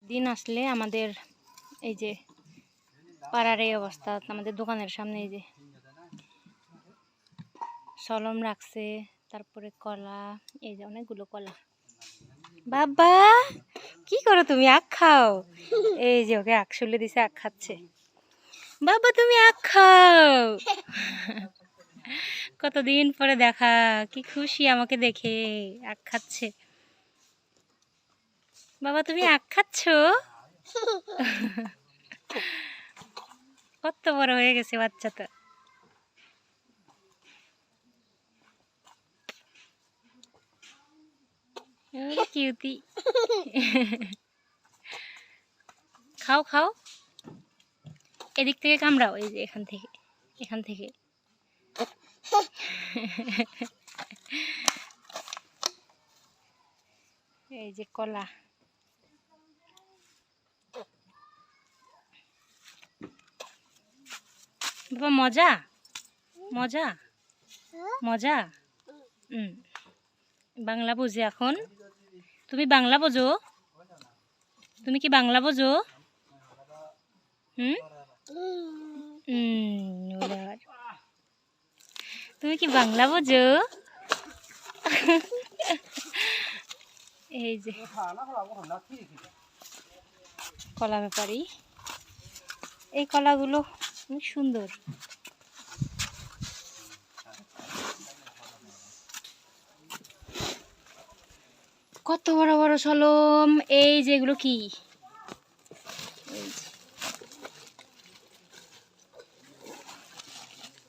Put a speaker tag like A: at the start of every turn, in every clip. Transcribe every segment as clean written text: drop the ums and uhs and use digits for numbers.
A: দিন আসলে আমাদের এই যে পাড়ার এই অবস্থা, আমাদের দোকানের সামনে এই যে সলম রাখছে, তারপরে কলা, এই যে অনেকগুলো কলা। বাবা কি করো তুমি? আখ খাও। এই যে ওকে আখ শুলে দিছে, আখ খাচ্ছে। বাবা তুমি আখ খাও। কতদিন পরে দেখা, কি খুশি আমাকে দেখে, আখ খাচ্ছে। বাবা তুমি আখ খাচ্ছ? কত বড় হয়ে গেছে বাচ্চাটা। কিউটি। খাও খাও, এদিক থেকে কামড়াও, এই যে এখান থেকে, এখান থেকে। এই যে কলা। বাবা মজা মজা মজা। বাংলা বুঝি এখন? তুমি বাংলা বোঝো? তুমি কি বাংলা বোঝো? তুমি কি বাংলা বোঝো? এই যে কলা ব্যাপারী, এই কলাগুলো অনেক সুন্দর। কত বড় বড় সলম। এই যেগুলো কি,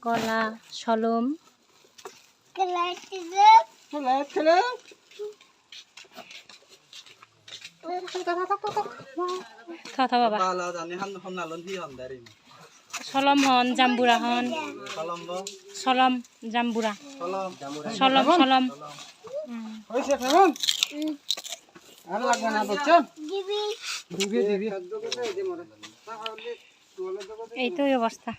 A: কলা সলম। বাবা সলম হন, জাম্বুরা হন, সলম জাম্বুরা, সলম সলম। এই তো অবস্থা।